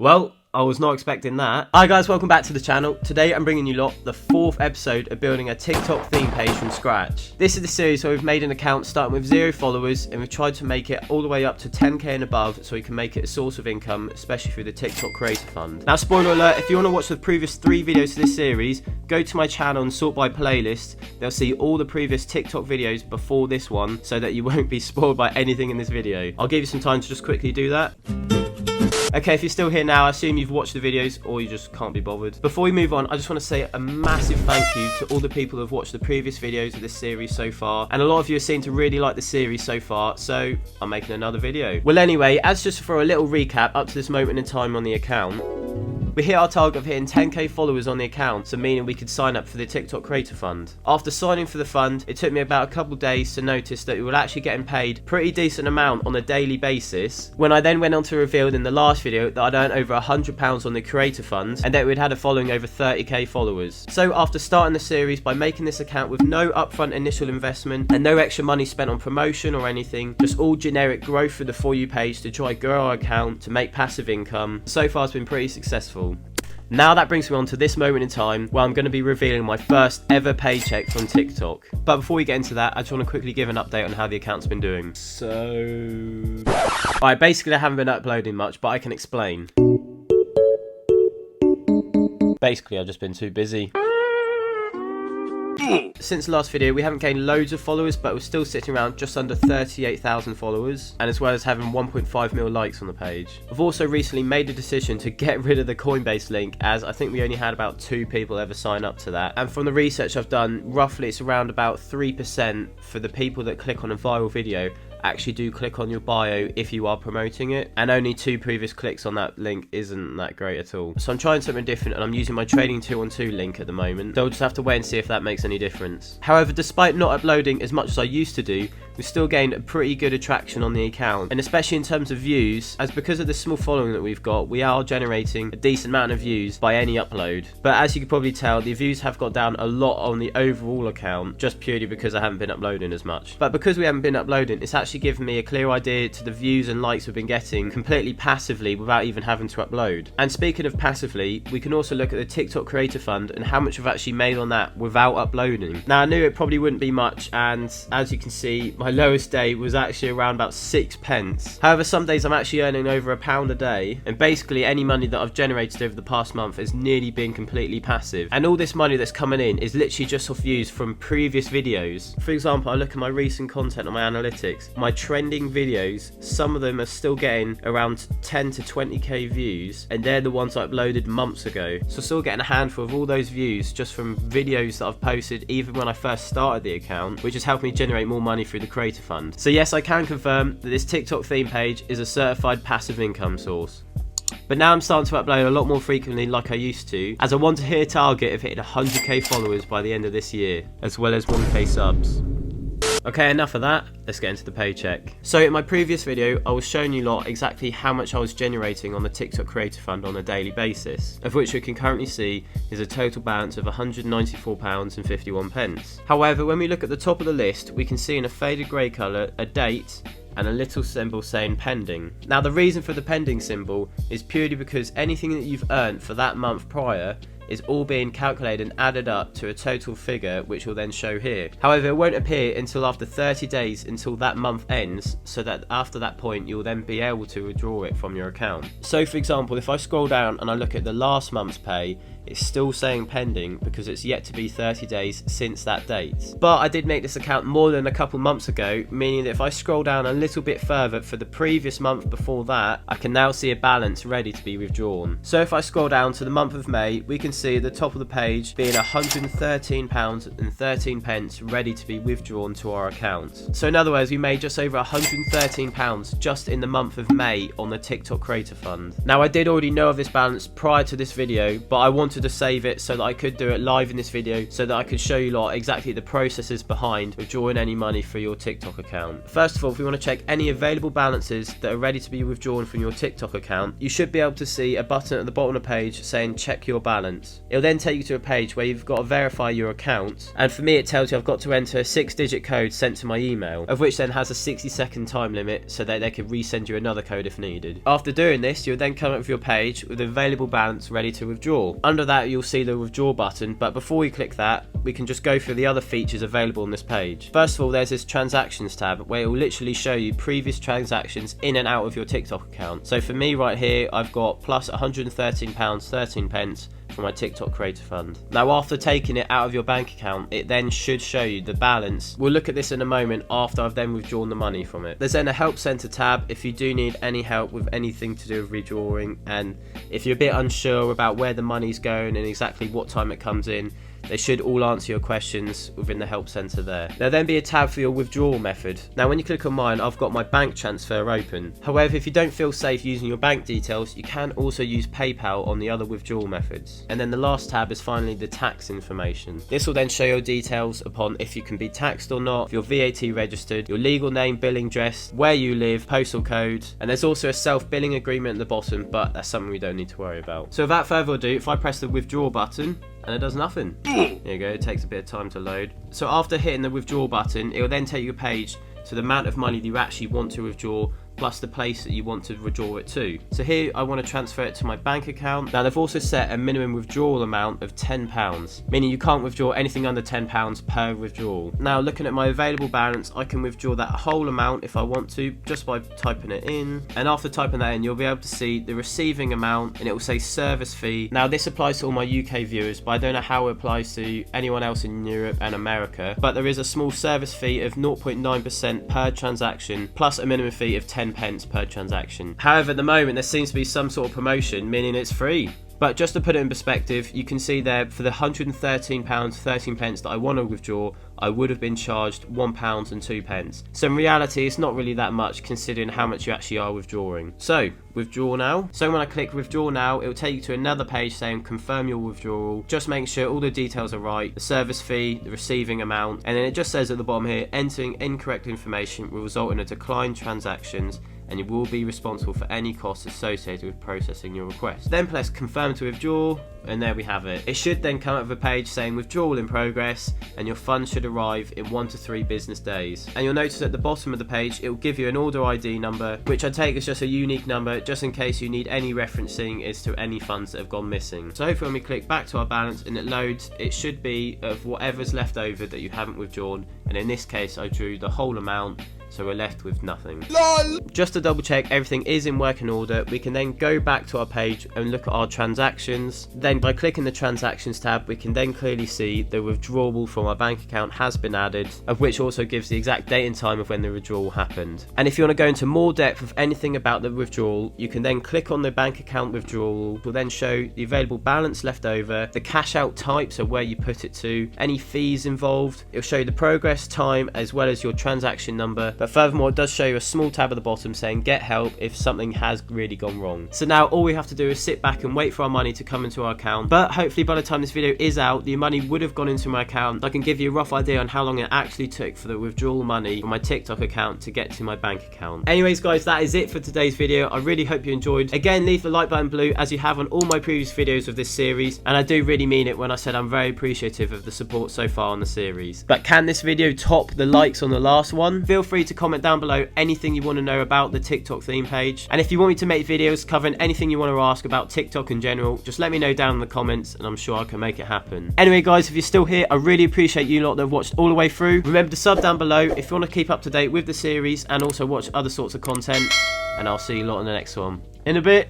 Well, I was not expecting that. Hi guys, welcome back to the channel. Today I'm bringing you lot the 4th episode of building a TikTok theme page from scratch. This is the series where we've made an account starting with 0 followers and we've tried to make it all the way up to 10k and above so we can make it a source of income, especially through the TikTok Creator Fund. Now, spoiler alert, if you want to watch the previous 3 videos of this series, go to my channel and sort by playlist. They'll see all the previous TikTok videos before this one so that you won't be spoiled by anything in this video. I'll give you some time to just quickly do that. Okay, if you're still here now, I assume you've watched the videos or you just can't be bothered. Before we move on, I just want to say a massive thank you to all the people who have watched the previous videos of this series so far. And a lot of you seem to really like the series so far, so I'm making another video. Well anyway, as just for a little recap up to this moment in time on the account, we hit our target of hitting 10k followers on the account, so meaning we could sign up for the TikTok Creator Fund. After signing for the fund, it took me about a couple days to notice that we were actually getting paid a pretty decent amount on a daily basis, when I then went on to reveal in the last video that I'd earned over £100 on the Creator Fund and that we'd had a following over 30k followers. So after starting the series by making this account with no upfront initial investment and no extra money spent on promotion or anything, just all generic growth for the For You page to try grow our account to make passive income, so far it's been pretty successful. Now that brings me on to this moment in time where I'm going to be revealing my first ever paycheck from TikTok. But before we get into that, I just want to quickly give an update on how the account's been doing. Alright, basically I haven't been uploading much, but I can explain. Basically, I've just been too busy. Since the last video, we haven't gained loads of followers, but we're still sitting around just under 38,000 followers, and as well as having 1.5 mil likes on the page. I've also recently made a decision to get rid of the Coinbase link, as I think we only had about 2 people ever sign up to that. And from the research I've done, roughly it's around about 3% for the people that click on a viral video actually do click on your bio if you are promoting it, and only 2 previous clicks on that link isn't that great at all. So I'm trying something different and I'm using my trading 2-on-2 link at the moment, so I'll just have to wait and see if that makes any difference. However, despite not uploading as much as I used to do, we've still gained a pretty good attraction on the account, and especially in terms of views, as because of the small following that we've got, we are generating a decent amount of views by any upload. But as you can probably tell, the views have got down a lot on the overall account, just purely because I haven't been uploading as much. But because we haven't been uploading, it's actually given me a clear idea to the views and likes we've been getting completely passively without even having to upload. And speaking of passively, we can also look at the TikTok Creator Fund and how much we've actually made on that without uploading. Now, I knew it probably wouldn't be much, and as you can see, my lowest day was actually around about 6 pence. However, some days I'm actually earning over £1 a day, and basically any money that I've generated over the past month has nearly been completely passive. And all this money that's coming in is literally just off views from previous videos. For example, I look at my recent content on my analytics, my trending videos, some of them are still getting around 10 to 20k views, and they're the ones I uploaded months ago. So still getting a handful of all those views just from videos that I've posted even when I first started the account, which has helped me generate more money through the Creator Fund. So yes, I can confirm that this TikTok theme page is a certified passive income source. But now I'm starting to upload a lot more frequently like I used to, as I want to hit a target of hitting 100k followers by the end of this year, as well as 1k subs. Okay, enough of that, let's get into the paycheck. So in my previous video, I was showing you lot exactly how much I was generating on the TikTok Creator Fund on a daily basis, of which we can currently see is a total balance of £194.51. However, when we look at the top of the list, we can see in a faded grey colour a date and a little symbol saying pending. Now, the reason for the pending symbol is purely because anything that you've earned for that month prior is all being calculated and added up to a total figure, which will then show here. However, it won't appear until after 30 days until that month ends, so that after that point you'll then be able to withdraw it from your account. So for example, if I scroll down and I look at the last month's pay, it's still saying pending because it's yet to be 30 days since that date. But I did make this account more than a couple months ago, meaning that if I scroll down a little bit further for the previous month before that, I can now see a balance ready to be withdrawn. So if I scroll down to the month of May, we can see at the top of the page being £113.13 ready to be withdrawn to our account. So in other words, we made just over £113 just in the month of May on the TikTok Creator Fund. Now, I did already know of this balance prior to this video, but I wanted to save it so that I could do it live in this video, so that I could show you lot exactly the processes behind withdrawing any money for your TikTok account. First of all, if we want to check any available balances that are ready to be withdrawn from your TikTok account, you should be able to see a button at the bottom of the page saying check your balance. balance. It'll then take you to a page where you've got to verify your account, and for me it tells you I've got to enter a 6-digit code sent to my email, of which then has a 60-second time limit so that they can resend you another code if needed. After doing this, you'll then come up with your page with available balance ready to withdraw. Under that you'll see the withdraw button, but before we click that, we can just go through the other features available on this page. First of all, there's this transactions tab where it will literally show you previous transactions in and out of your TikTok account. So for me right here, I've got plus £113.13 for my TikTok creator fund. Now after taking it out of your bank account, it then should show you the balance. We'll look at this in a moment after I've then withdrawn the money from it. There's then a help center tab if you do need any help with anything to do with withdrawing, and if you're a bit unsure about where the money's going and exactly what time it comes in, they should all answer your questions within the help center there. There'll then be a tab for your withdrawal method. Now when you click on mine, I've got my bank transfer open. However, if you don't feel safe using your bank details, you can also use PayPal on the other withdrawal methods. And then the last tab is finally the tax information. This will then show your details upon if you can be taxed or not, if you're VAT registered, your legal name, billing address, where you live, postal code, and there's also a self-billing agreement at the bottom, but that's something we don't need to worry about. So without further ado, if I press the withdraw button, and it does nothing. There you go, it takes a bit of time to load. So after hitting the withdraw button, it will then take you a page to the amount of money that you actually want to withdraw, plus the place that you want to withdraw it to. So here I want to transfer it to my bank account. Now they've also set a minimum withdrawal amount of £10, meaning you can't withdraw anything under £10 per withdrawal. Now looking at my available balance, I can withdraw that whole amount if I want to, just by typing it in. And after typing that in, you'll be able to see the receiving amount, and it will say service fee. Now this applies to all my UK viewers, but I don't know how it applies to anyone else in Europe and America. But there is a small service fee of 0.9% per transaction, plus a minimum fee of £10 per transaction. However, at the moment there seems to be some sort of promotion, meaning it's free. But just to put it in perspective, you can see there for the £113.13 that I want to withdraw, I would have been charged £1 and 2p. So in reality, it's not really that much considering how much you actually are withdrawing. So, withdraw now. So when I click withdraw now, it will take you to another page saying confirm your withdrawal. Just make sure all the details are right, the service fee, the receiving amount, and then it just says at the bottom here, entering incorrect information will result in a decline transactions, and you will be responsible for any costs associated with processing your request. Then press confirm to withdraw, and there we have it. It should then come up with a page saying withdrawal in progress, and your funds should arrive in 1 to 3 business days. And you'll notice at the bottom of the page it will give you an order ID number, which I take as just a unique number just in case you need any referencing as to any funds that have gone missing. So hopefully when we click back to our balance and it loads, it should be of whatever's left over that you haven't withdrawn, and in this case I drew the whole amount, so we're left with nothing. LOL! Just to double check everything is in working order, we can then go back to our page and look at our transactions. Then by clicking the transactions tab, we can then clearly see the withdrawal from our bank account has been added, of which also gives the exact date and time of when the withdrawal happened. And if you want to go into more depth of anything about the withdrawal, you can then click on the bank account withdrawal. It will then show the available balance left over, the cash out type, so where you put it to, any fees involved. It will show you the progress time as well as your transaction number. But furthermore, it does show you a small tab at the bottom saying get help if something has really gone wrong. So now all we have to do is sit back and wait for our money to come into our account. But hopefully by the time this video is out, the money would have gone into my account. I can give you a rough idea on how long it actually took for the withdrawal money from my TikTok account to get to my bank account. Anyways guys, that is it for today's video. I really hope you enjoyed. Again, leave the like button blue as you have on all my previous videos of this series, and I do really mean it when I said I'm very appreciative of the support so far on the series. But can this video top the likes on the last one? Feel free to comment down below anything you want to know about the TikTok theme page, and if you want me to make videos covering anything you want to ask about TikTok in general, just let me know down in the comments and I'm sure I can make it happen. Anyway guys, if you're still here, I really appreciate you lot that have watched all the way through. Remember to sub down below if you want to keep up to date with the series and also watch other sorts of content, and I'll see you lot in the next one. In a bit.